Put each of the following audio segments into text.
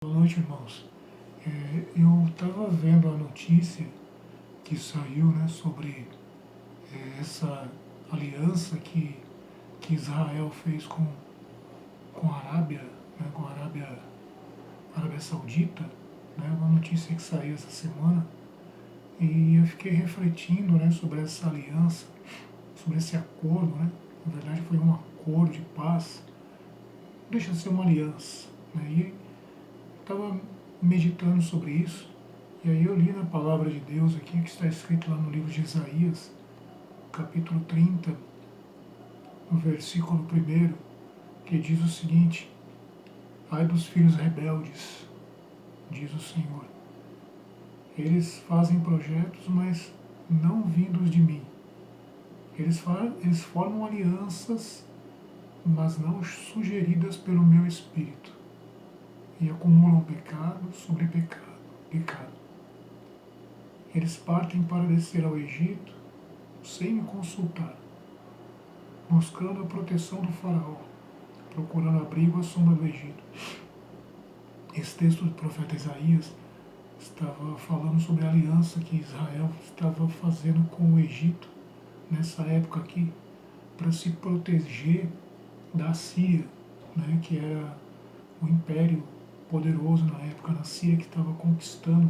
Boa noite, irmãos. Eu estava vendo a notícia que saiu, né, sobre essa aliança que Israel fez com a Arábia, né, com a Arábia Saudita, né, uma notícia que saiu essa semana, e eu fiquei refletindo, né, sobre essa aliança, sobre esse acordo, né, na verdade foi um acordo de paz, não deixa de ser uma aliança, né, e estava meditando sobre isso. E aí eu li na palavra de Deus aqui, que está escrito lá no livro de Isaías, capítulo 30, no versículo 1, que diz o seguinte: Ai dos filhos rebeldes, diz o Senhor. Eles fazem projetos, mas não vindos de mim. Eles formam alianças, mas não sugeridas pelo meu espírito. E acumulam pecado sobre pecado. Eles partem para descer ao Egito sem me consultar, buscando a proteção do faraó, procurando abrigo à sombra do Egito. Esse texto do profeta Isaías estava falando sobre a aliança que Israel estava fazendo com o Egito nessa época aqui, para se proteger da Síria, né, que era o império poderoso na época, na Síria, que estava conquistando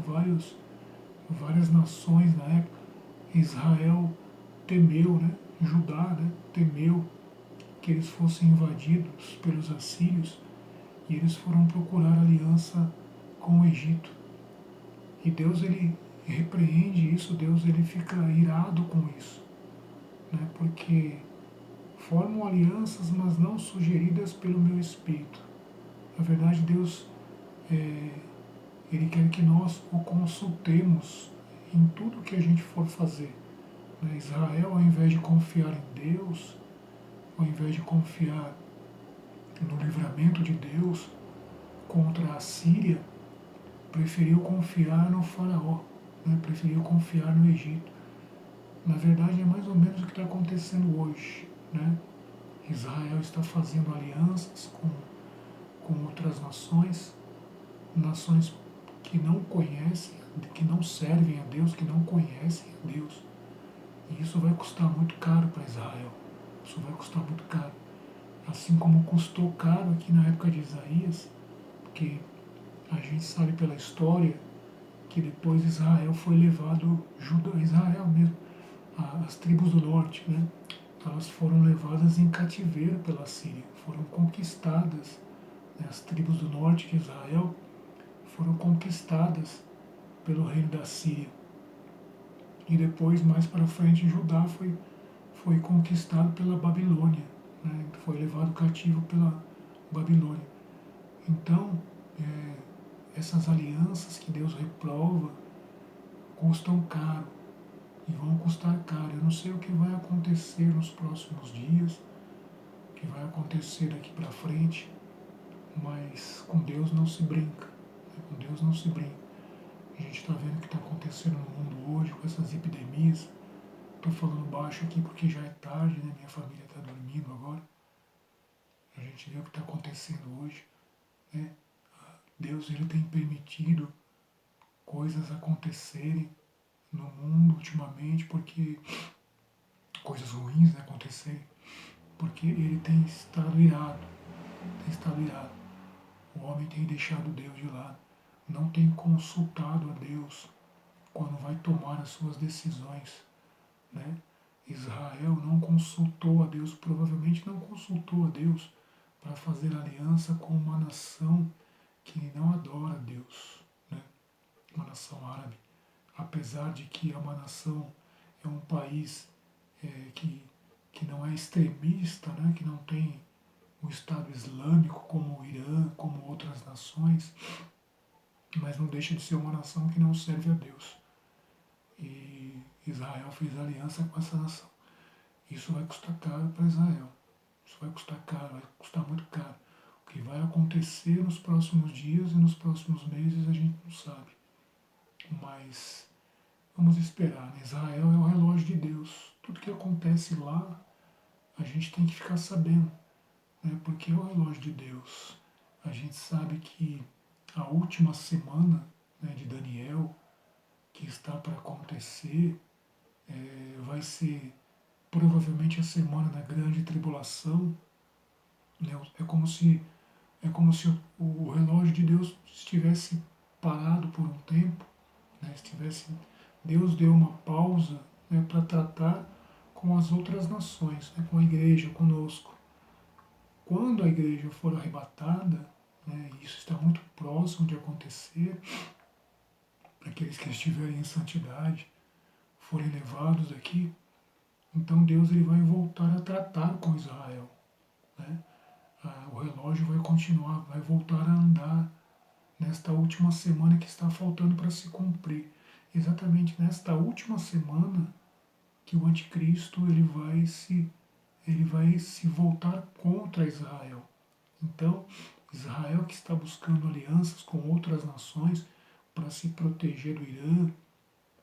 várias nações na época. Israel temeu, né, Judá, né, temeu que eles fossem invadidos pelos assírios, e eles foram procurar aliança com o Egito. E Deus, ele repreende isso, Deus, ele fica irado com isso, né? Porque formam alianças, mas não sugeridas pelo meu espírito. Na verdade, Deus, ele quer que nós o consultemos em tudo que a gente for fazer, né? Israel, ao invés de confiar em Deus, ao invés de confiar no livramento de Deus contra a Síria, preferiu confiar no faraó, né? Preferiu confiar no Egito. Na verdade, é mais ou menos o que está acontecendo hoje, né? Israel está fazendo alianças com outras nações, nações que não conhecem, que não servem a Deus, que não conhecem a Deus. E isso vai custar muito caro para Israel. Isso vai custar muito caro. Assim como custou caro aqui na época de Isaías, porque a gente sabe pela história que depois Israel foi levado, Israel mesmo, as tribos do norte, né? Elas foram levadas em cativeiro pela Síria, foram conquistadas, né? As tribos do norte de Israel foram conquistadas pelo reino da Síria. E depois, mais para frente, Judá foi conquistado pela Babilônia, né? Foi levado cativo pela Babilônia. Então, essas alianças que Deus reprova custam caro e vão custar caro. Eu não sei o que vai acontecer nos próximos dias, o que vai acontecer daqui para frente, mas com Deus não se brinca. Com Deus não se brinca. A gente está vendo o que está acontecendo no mundo hoje com essas epidemias. Estou falando baixo aqui porque já é tarde, né? Minha família está dormindo agora. A gente vê o que está acontecendo hoje, né? Deus, ele tem permitido coisas acontecerem no mundo ultimamente, porque coisas ruins, né, acontecerem, porque ele tem estado irado, tem estado irado. O homem tem deixado Deus de lado, não tem consultado a Deus quando vai tomar as suas decisões, né? Israel não consultou a Deus, provavelmente não consultou a Deus para fazer aliança com uma nação que não adora a Deus, né? Uma nação árabe. Apesar de que é uma nação, é um país que não é extremista, né? Que não tem o Estado Islâmico como o Irã, como outras nações, mas não deixa de ser uma nação que não serve a Deus. E Israel fez aliança com essa nação. Isso vai custar caro para Israel. Isso vai custar caro, vai custar muito caro. O que vai acontecer nos próximos dias e nos próximos meses a gente não sabe. Mas vamos esperar, né? Israel é o relógio de Deus. Tudo que acontece lá, a gente tem que ficar sabendo, né? Porque é o relógio de Deus. A gente sabe que a última semana, né, de Daniel, que está para acontecer, vai ser provavelmente a semana da grande tribulação, né? É como se o relógio de Deus estivesse parado por um tempo, né? Deus deu uma pausa, né, para tratar com as outras nações, né, com a igreja, conosco. Quando a igreja for arrebatada, né, e isso está muito próximo de acontecer, aqueles que estiverem em santidade forem levados daqui, então Deus ele vai voltar a tratar com Israel, né? O relógio vai continuar, vai voltar a andar nesta última semana que está faltando para se cumprir. Exatamente nesta última semana que o anticristo ele vai se voltar contra Israel. Então, Israel que está buscando alianças com outras nações para se proteger do Irã,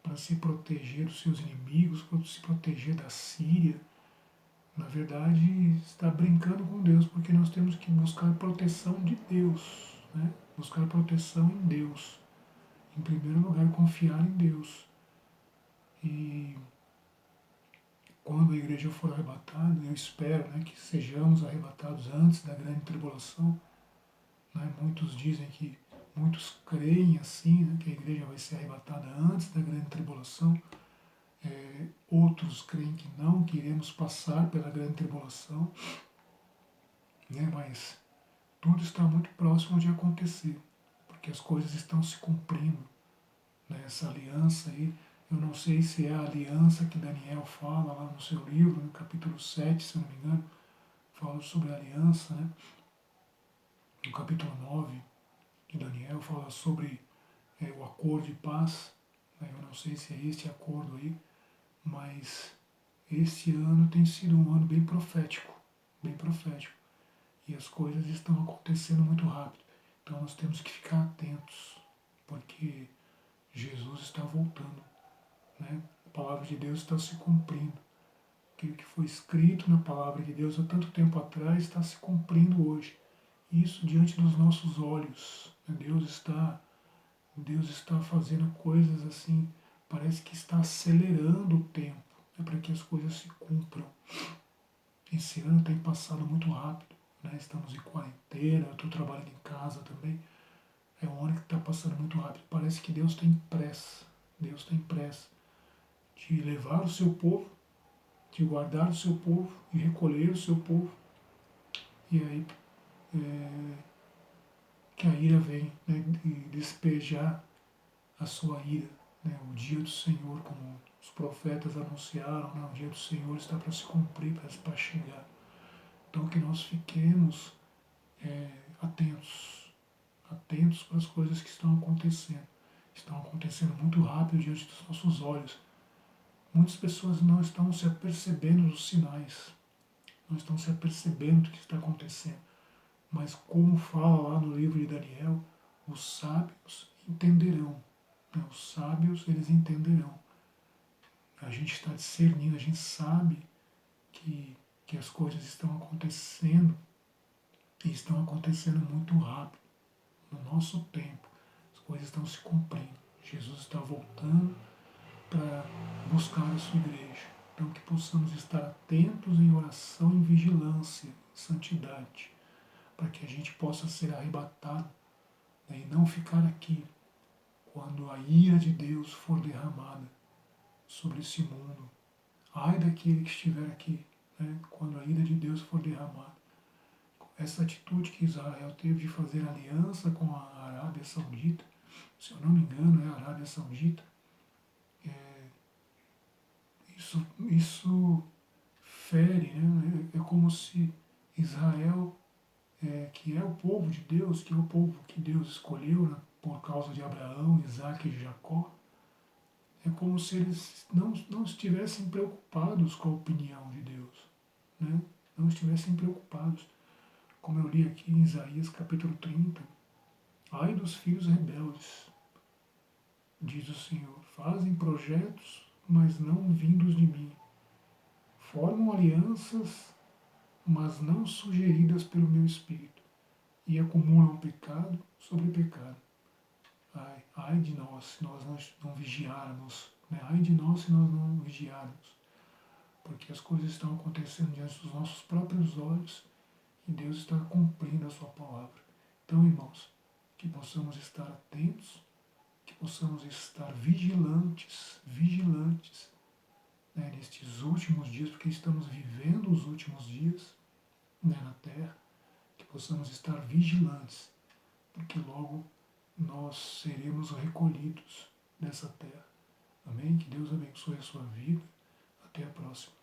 para se proteger dos seus inimigos, para se proteger da Síria, na verdade está brincando com Deus, porque nós temos que buscar proteção de Deus, né? Buscar proteção em Deus. Em primeiro lugar, confiar em Deus. E quando a igreja for arrebatada, eu espero, né, que sejamos arrebatados antes da grande tribulação. Né? Muitos creem assim, né, que a igreja vai ser arrebatada antes da grande tribulação. Outros creem que não, que iremos passar pela grande tribulação. Né? Mas tudo está muito próximo de acontecer, porque as coisas estão se cumprindo. Né? Essa aliança aí, eu não sei se é a aliança que Daniel fala lá no seu livro, no capítulo 7, se eu não me engano, fala sobre a aliança, né? No capítulo 9 de Daniel fala sobre o acordo de paz. Né? Eu não sei se é este acordo aí, mas este ano tem sido um ano bem profético, bem profético. E as coisas estão acontecendo muito rápido. Então nós temos que ficar atentos, porque Jesus está voltando. Né? A palavra de Deus está se cumprindo. Aquilo que foi escrito na palavra de Deus há tanto tempo atrás está se cumprindo hoje. Isso diante dos nossos olhos. Né? Deus está fazendo coisas assim, parece que está acelerando o tempo, né, para que as coisas se cumpram. Esse ano tem passado muito rápido, né? Estamos em quarentena, eu estou trabalhando em casa também. É um ano que está passando muito rápido. Parece que Deus tem pressa de levar o seu povo, de guardar o seu povo e recolher o seu povo. E aí que a ira vem, né, e despejar a sua ira. Né, o dia do Senhor, como os profetas anunciaram, né, o dia do Senhor está para se cumprir, para chegar. Então que nós fiquemos atentos, atentos para as coisas que estão acontecendo. Estão acontecendo muito rápido diante dos nossos olhos. Muitas pessoas não estão se apercebendo dos sinais, não estão se apercebendo do que está acontecendo. Mas como fala lá no livro de Daniel, os sábios entenderão. Né? Os sábios, eles entenderão. A gente está discernindo, a gente sabe que as coisas estão acontecendo e estão acontecendo muito rápido, no nosso tempo. As coisas estão se cumprindo. Jesus está voltando para buscar a sua igreja. Então que possamos estar atentos em oração, em vigilância, em santidade, para que a gente possa ser arrebatado, né, e não ficar aqui quando a ira de Deus for derramada sobre esse mundo. Ai daquele que estiver aqui, né, quando a ira de Deus for derramada. Essa atitude que Israel teve de fazer aliança com a Arábia Saudita, se eu não me engano é a Arábia Saudita, isso fere, né? É como se Israel, que é o povo de Deus, que é o povo que Deus escolheu, né, por causa de Abraão, Isaac e Jacó, é como se eles não estivessem preocupados com a opinião de Deus. Né? Não estivessem preocupados. Como eu li aqui em Isaías capítulo 30, ai dos filhos rebeldes, diz o Senhor, fazem projetos, mas não vindos de mim. Formam alianças, mas não sugeridas pelo meu Espírito. e acumulam pecado sobre pecado. Ai de nós se nós não vigiarmos, né? Ai de nós se nós não vigiarmos, porque as coisas estão acontecendo diante dos nossos próprios olhos e Deus está cumprindo a sua palavra. Então, irmãos, que possamos estar atentos, que possamos estar vigilantes, né, nestes últimos dias, porque estamos vivendo os últimos dias, né, na Terra, que possamos estar vigilantes, porque logo nós seremos recolhidos dessa terra. Amém? Que Deus abençoe a sua vida. Até a próxima.